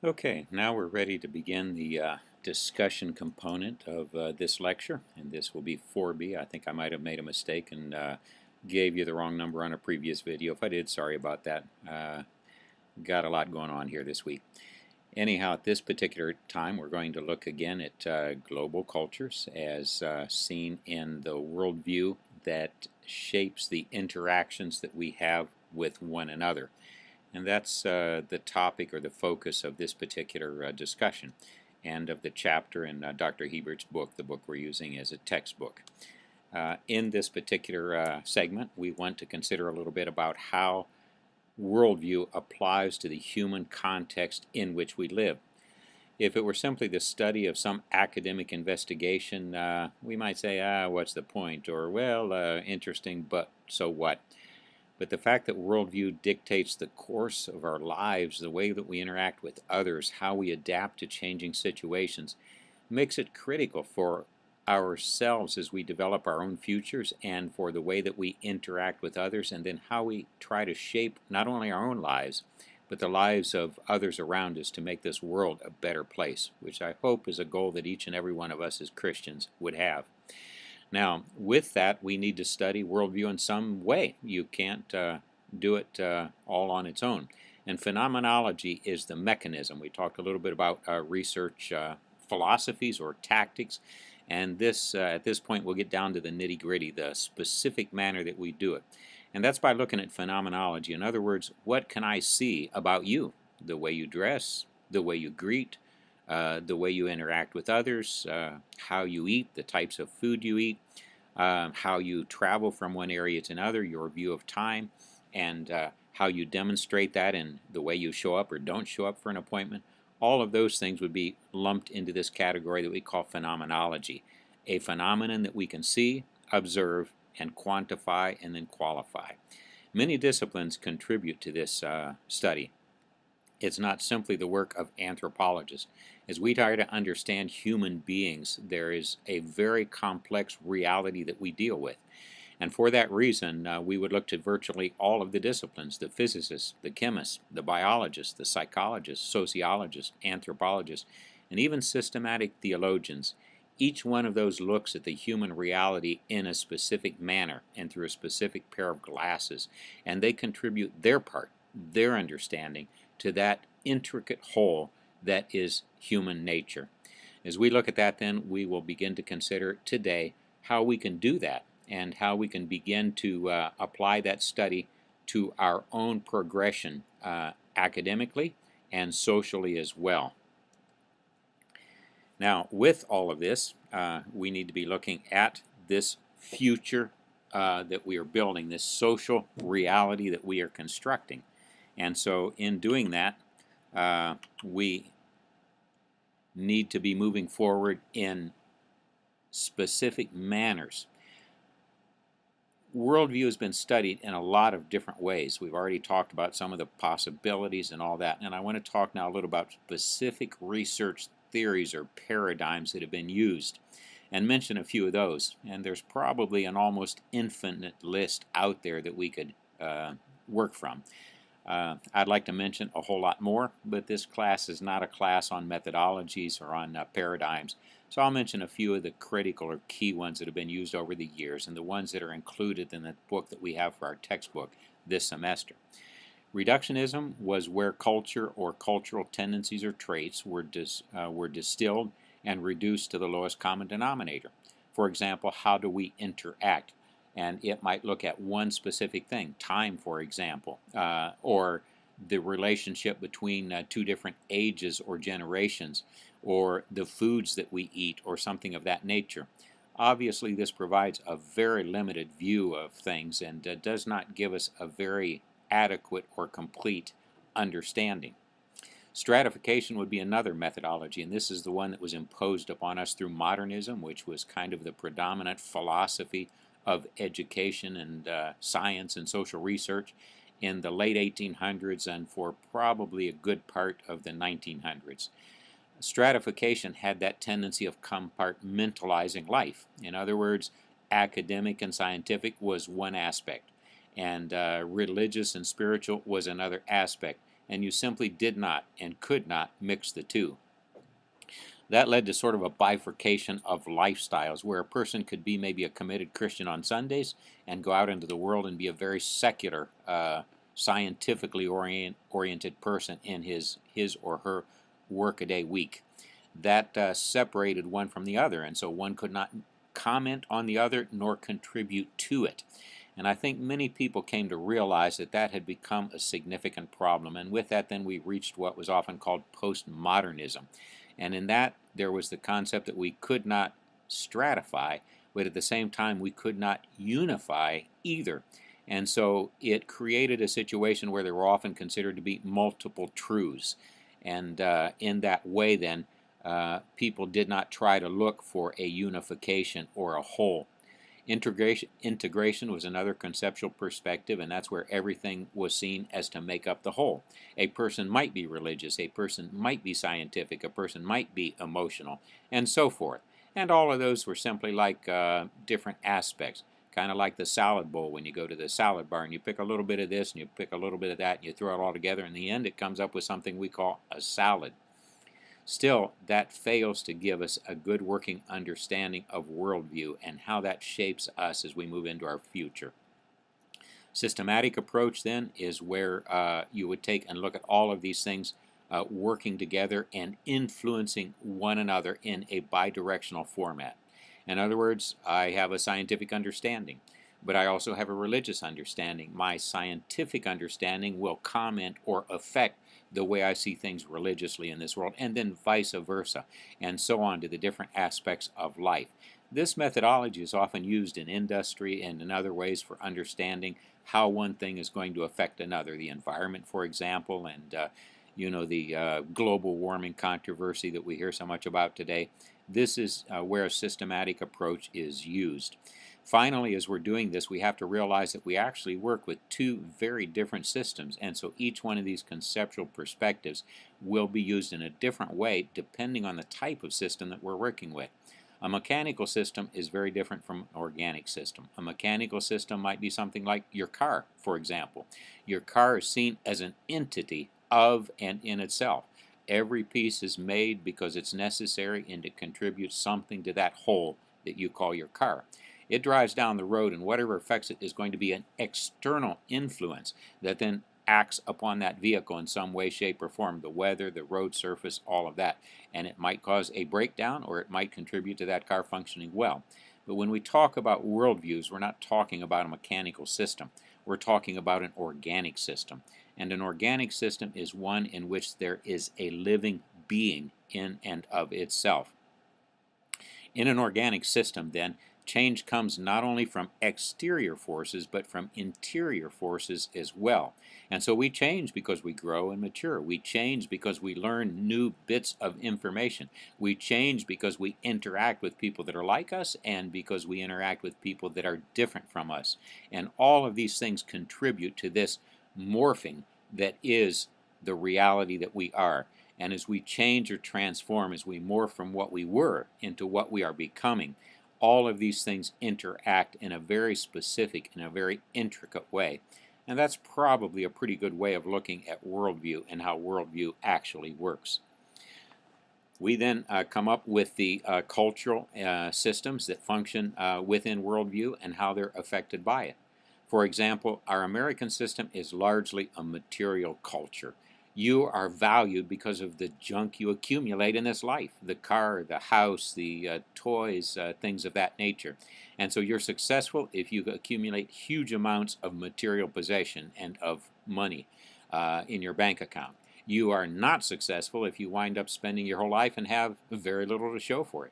Okay, now we're ready to begin the discussion component of this lecture, and this will be 4B. I think I might have made a mistake and gave you the wrong number on a previous video. If I did, sorry about that. Got a lot going on here this week. Anyhow, at this particular time, we're going to look again at global cultures as seen in the worldview that shapes the interactions that we have with one another. And that's the topic or the focus of this particular discussion and of the chapter in Dr. Hebert's book, the book we're using as a textbook. In this particular segment, we want to consider a little bit about how worldview applies to the human context in which we live. If it were simply the study of some academic investigation, we might say, what's the point? Or, well, interesting, but so what? But the fact that worldview dictates the course of our lives, the way that we interact with others, how we adapt to changing situations, makes it critical for ourselves as we develop our own futures and for the way that we interact with others, and then how we try to shape not only our own lives, but the lives of others around us to make this world a better place, which I hope is a goal that each and every one of us as Christians would have. Now, with that, we need to study worldview in some way. You can't do it all on its own. And phenomenology is the mechanism. We talked a little bit about research philosophies or tactics, and this at this point we'll get down to the nitty-gritty, the specific manner that we do it. And that's by looking at phenomenology. In other words, what can I see about you? The way you dress, the way you greet, the way you interact with others, how you eat, the types of food you eat, how you travel from one area to another, your view of time, and how you demonstrate that in the way you show up or don't show up for an appointment. All of those things would be lumped into this category that we call phenomenology, a phenomenon that we can see, observe, and quantify and then qualify. Many disciplines contribute to this study. It's not simply the work of anthropologists. As we try to understand human beings, there is a very complex reality that we deal with. And for that reason, we would look to virtually all of the disciplines, the physicists, the chemists, the biologists, the psychologists, sociologists, anthropologists, and even systematic theologians. Each one of those looks at the human reality in a specific manner and through a specific pair of glasses, and they contribute their part, their understanding, to that intricate whole that is human nature. As we look at that, then, we will begin to consider today how we can do that and how we can begin to apply that study to our own progression academically and socially as well. Now, with all of this, we need to be looking at this future that we are building, this social reality that we are constructing. And so in doing that, we need to be moving forward in specific manners. Worldview has been studied in a lot of different ways. We've already talked about some of the possibilities and all that, and I want to talk now a little about specific research theories or paradigms that have been used and mention a few of those. And there's probably an almost infinite list out there that we could work from. I'd like to mention a whole lot more, but this class is not a class on methodologies or on paradigms. So I'll mention a few of the critical or key ones that have been used over the years and the ones that are included in the book that we have for our textbook this semester. Reductionism was where culture or cultural tendencies or traits were distilled and reduced to the lowest common denominator. For example, how do we interact? And it might look at one specific thing, time, for example, or the relationship between two different ages or generations, or the foods that we eat, or something of that nature. Obviously, this provides a very limited view of things and does not give us a very adequate or complete understanding. Stratification would be another methodology, and this is the one that was imposed upon us through modernism, which was kind of the predominant philosophy of education and science and social research in the late 1800s and for probably a good part of the 1900s. Stratification had that tendency of compartmentalizing life. In other words, academic and scientific was one aspect, and religious and spiritual was another aspect. and you simply did not and could not mix the two. That led to sort of a bifurcation of lifestyles where a person could be maybe a committed Christian on Sundays and go out into the world and be a very secular, scientifically oriented person in his or her workaday week. That separated one from the other, and so one could not comment on the other nor contribute to it. And I think many people came to realize that that had become a significant problem, and with that then we reached what was often called postmodernism. And in that there was the concept that we could not stratify, but at the same time we could not unify either. And so it created a situation where there were often considered to be multiple truths. And in that way then, people did not try to look for a unification or a whole. Integration was another conceptual perspective, and that's where everything was seen as to make up the whole. A person might be religious, a person might be scientific, a person might be emotional, and so forth. And all of those were simply like different aspects, kind of like the salad bowl when you go to the salad bar and you pick a little bit of this and you pick a little bit of that and you throw it all together. In the end, it comes up with something we call a salad. Still, that fails to give us a good working understanding of worldview and how that shapes us as we move into our future. Systematic approach then is where you would take and look at all of these things working together and influencing one another in a bidirectional format. In other words, I have a scientific understanding, but I also have a religious understanding. My scientific understanding will comment or affect the way I see things religiously in this world, and then vice versa, and so on to the different aspects of life. This methodology is often used in industry and in other ways for understanding how one thing is going to affect another. The environment, for example, and the global warming controversy that we hear so much about today. This is where a systematic approach is used. Finally, as we're doing this, we have to realize that we actually work with two very different systems, and so each one of these conceptual perspectives will be used in a different way depending on the type of system that we're working with. A mechanical system is very different from an organic system. A mechanical system might be something like your car, for example. Your car is seen as an entity of and in itself. Every piece is made because it's necessary and it contributes something to that whole that you call your car. It drives down the road, and whatever affects it is going to be an external influence that then acts upon that vehicle in some way, shape, or form. The weather, the road surface, all of that. And it might cause a breakdown, or it might contribute to that car functioning well. But when we talk about worldviews, we're not talking about a mechanical system. We're talking about an organic system. And an organic system is one in which there is a living being in and of itself. In an organic system, then, change comes not only from exterior forces, but from interior forces as well. And so we change because we grow and mature. We change because we learn new bits of information. We change because we interact with people that are like us and because we interact with people that are different from us. And all of these things contribute to this morphing that is the reality that we are. And as we change or transform, as we morph from what we were into what we are becoming, all of these things interact in a very specific and a very intricate way. And that's probably a pretty good way of looking at worldview and how worldview actually works. We then come up with the cultural systems that function within worldview and how they're affected by it. For example, our American system is largely a material culture. You are valued because of the junk you accumulate in this life, the car, the house, the toys, things of that nature. And so you're successful if you accumulate huge amounts of material possession and of money in your bank account. You are not successful if you wind up spending your whole life and have very little to show for it.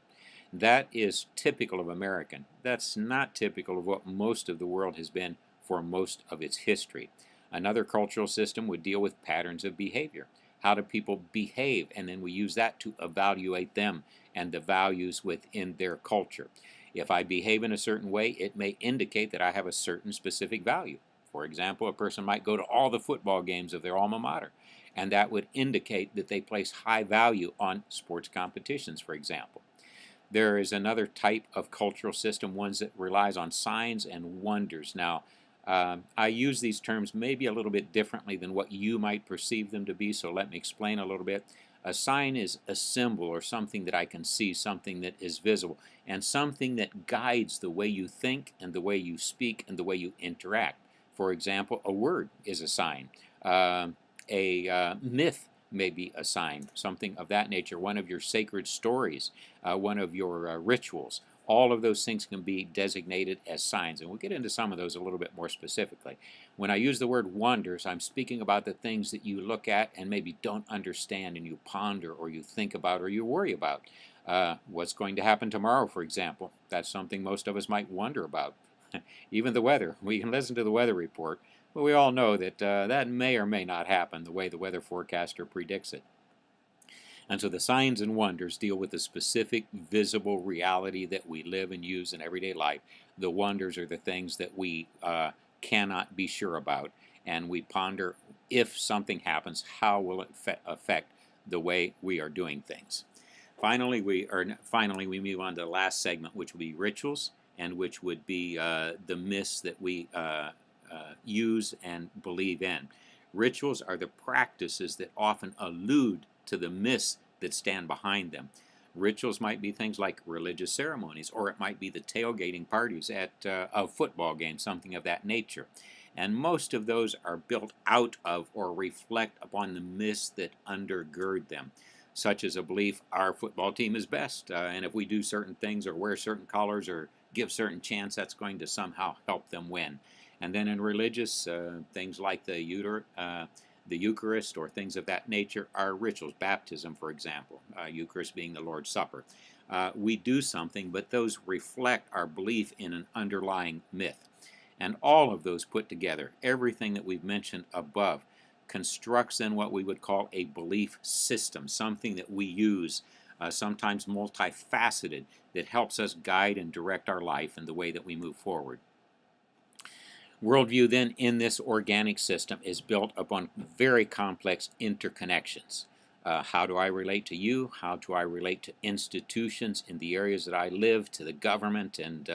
That is typical of American. That's not typical of what most of the world has been for most of its history. Another cultural system would deal with patterns of behavior. How do people behave? And then we use that to evaluate them and the values within their culture. If I behave in a certain way, it may indicate that I have a certain specific value. For example, a person might go to all the football games of their alma mater, and that would indicate that they place high value on sports competitions, for example. There is another type of cultural system, one that relies on signs and wonders. Now, I use these terms maybe a little bit differently than what you might perceive them to be, so let me explain a little bit. A sign is a symbol or something that I can see, something that is visible, and something that guides the way you think and the way you speak and the way you interact. For example, a word is a sign. A myth may be a sign, something of that nature. One of your sacred stories, one of your rituals. All of those things can be designated as signs, and we'll get into some of those a little bit more specifically. When I use the word wonders, I'm speaking about the things that you look at and maybe don't understand, and you ponder or you think about or you worry about. What's going to happen tomorrow, for example? That's something most of us might wonder about. Even the weather. We can listen to the weather report, but we all know that that may or may not happen the way the weather forecaster predicts it. And so the signs and wonders deal with the specific visible reality that we live and use in everyday life. The wonders are the things that we cannot be sure about, and we ponder, if something happens, how will it affect the way we are doing things. Finally, we move on to the last segment, which will be rituals, and which would be the myths that we use and believe in. Rituals are the practices that often allude to the myths that stand behind them. Rituals might be things like religious ceremonies, or it might be the tailgating parties at a football game, something of that nature. And most of those are built out of or reflect upon the myths that undergird them, such as a belief our football team is best, and if we do certain things or wear certain colors or give certain chants, that's going to somehow help them win. And then in religious, things like the Eucharist or things of that nature are rituals. Baptism, for example, Eucharist being the Lord's Supper. We do something, but those reflect our belief in an underlying myth. And all of those put together, everything that we've mentioned above, constructs then what we would call a belief system, something that we use, sometimes multifaceted, that helps us guide and direct our life in the way that we move forward. Worldview then in this organic system is built upon very complex interconnections. How do I relate to you? How do I relate to institutions in the areas that I live, to the government and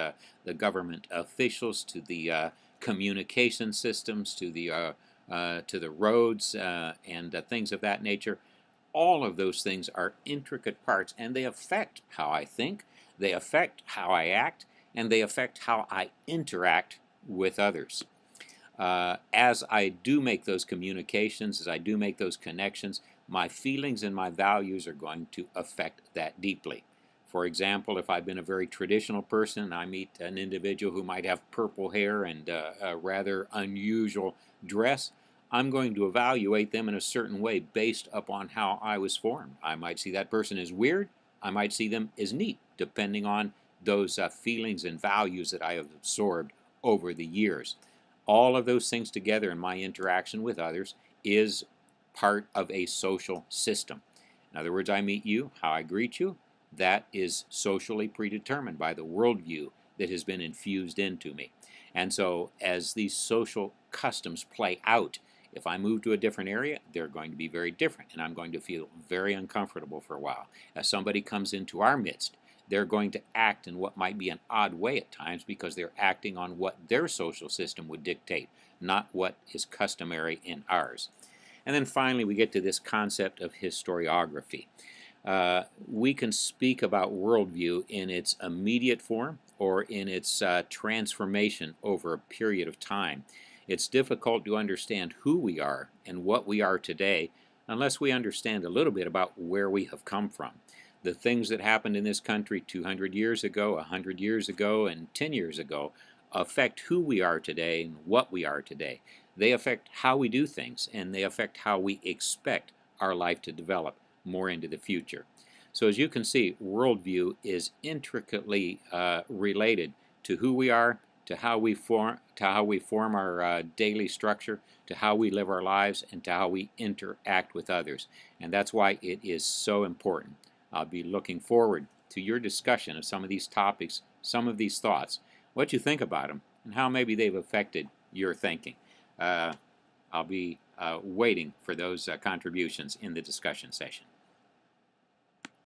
the government officials, to the communication systems, to the roads and things of that nature? All of those things are intricate parts, and they affect how I think, they affect how I act, and they affect how I interact with others. As I do make those communications, as I do make those connections, my feelings and my values are going to affect that deeply. For example, if I've been a very traditional person and I meet an individual who might have purple hair and a rather unusual dress, I'm going to evaluate them in a certain way based upon how I was formed. I might see that person as weird. I might see them as neat, depending on those feelings and values that I have absorbed over the years. All of those things together in my interaction with others is part of a social system. In other words, I meet you, how I greet you, that is socially predetermined by the worldview that has been infused into me. And so as these social customs play out, if I move to a different area, they're going to be very different, and I'm going to feel very uncomfortable for a while. As somebody comes into our midst, they're going to act in what might be an odd way at times because they're acting on what their social system would dictate, not what is customary in ours. And then finally, we get to this concept of historiography. We can speak about worldview in its immediate form or in its transformation over a period of time. It's difficult to understand who we are and what we are today unless we understand a little bit about where we have come from. The things that happened in this country 200 years ago, 100 years ago, and 10 years ago affect who we are today and what we are today. They affect how we do things, and they affect how we expect our life to develop more into the future. So as you can see, worldview is intricately related to who we are, to how we form our daily structure, to how we live our lives, and to how we interact with others. And that's why it is so important. I'll be looking forward to your discussion of some of these topics, some of these thoughts, what you think about them, and how maybe they've affected your thinking. I'll be waiting for those contributions in the discussion session.